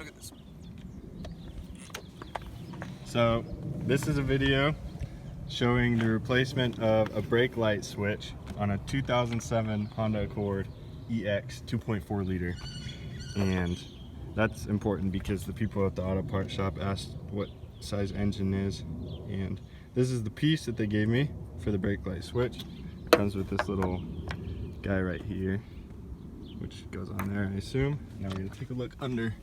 Look at this. So this is a video showing the replacement of a brake light switch on a 2007 Honda Accord EX 2.4 liter. And that's important because the people at the auto parts shop asked what size engine is. And this is the piece that they gave me for the brake light switch. It comes with this little guy right here, which goes on there, I assume. Now we're gonna take a look under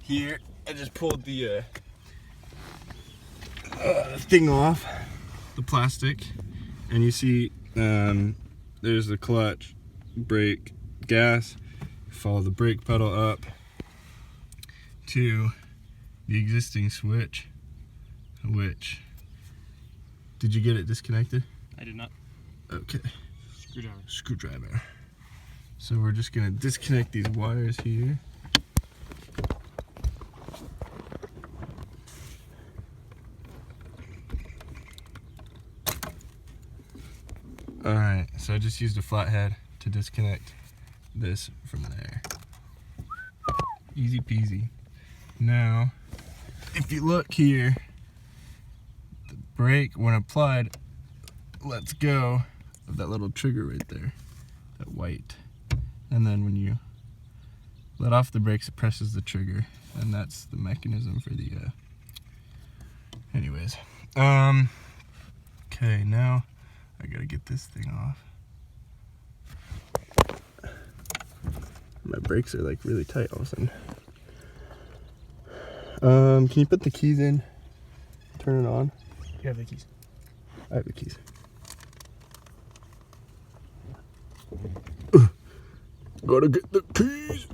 here. I just pulled the thing off, the plastic, and you see there's the clutch, brake, gas. Follow the brake pedal up to the existing switch, which, did you get it disconnected? I did not. Okay. Screwdriver. So we're just gonna disconnect these wires here. Alright, so I just used a flathead to disconnect this from there. Easy peasy. Now, if you look here, the brake, when applied, lets go of that little trigger right there, that white. And then when you let off the brakes, it presses the trigger, and that's the mechanism for the, anyways. Okay, now I gotta get this thing off. My brakes are like really tight all of a sudden. Can you put the keys in? Turn it on. You have the keys. I have the keys. Gotta get the keys.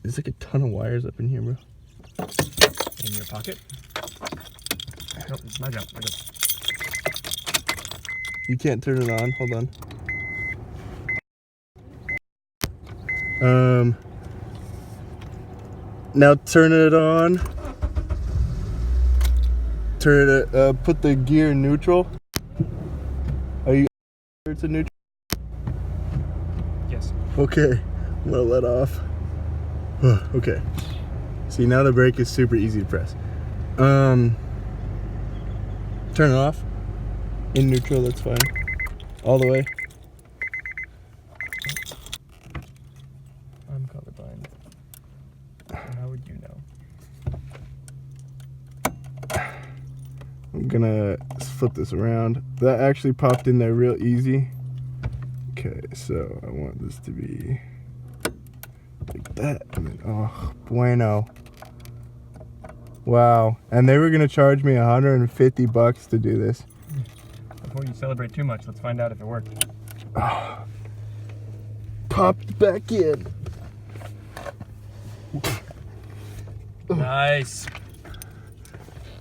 There's like a ton of wires up in here, bro. In your pocket? Nope, it's my job. You can't turn it on. Hold on. Now turn it on. Turn it. Put the gear in neutral. Are you? It's a neutral. Yes. Okay. I'm gonna let off. Okay. See, now the brake is super easy to press. Turn it off. In neutral, that's fine. All the way. I'm colorblind. How would you know? I'm gonna flip this around. That actually popped in there real easy. Okay, so I want this to be like that. And then, oh, bueno. Wow. And they were gonna charge me $150 to do this. Before you celebrate too much, let's find out if it worked. Oh, popped back in. Nice.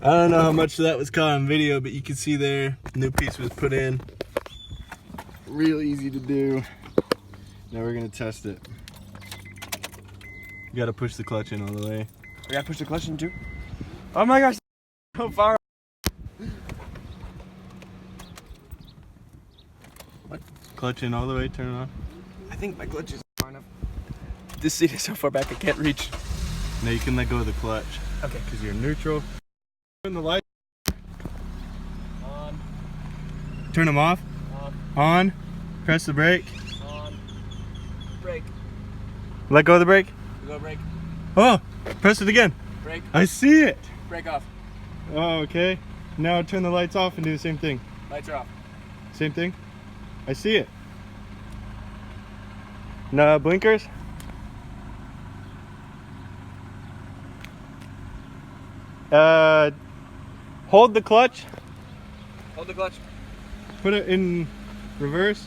I don't know how much of that was caught on video, but you can see there, new piece was put in. Real easy to do. Now we're gonna test it. You gotta push the clutch in all the way. I gotta push the clutch in too. Oh my gosh, so far. What? Clutch in all the way, turn it on. I think my clutch is far enough. This seat is so far back I can't reach. Now you can let go of the clutch. Okay. Because you're neutral. Turn the light On. Turn them off. Off. On. Press the brake. On. Brake. Let go of the brake. Go brake. Oh, press it again. Brake. I see it. Brake off. Oh, okay. Now turn the lights off and do the same thing. Lights are off. Same thing. I see it. No blinkers. Hold the clutch. Hold the clutch. Put it in reverse.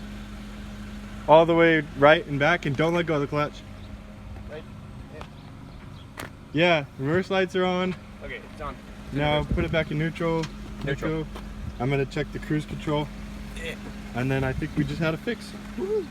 All the way right and back, and don't let go of the clutch. Right. Yeah, reverse lights are on. Okay, it's on. Now put it back in neutral. Neutral. I'm gonna check the cruise control. Yeah. And then I think we just had a fix. Woo-hoo.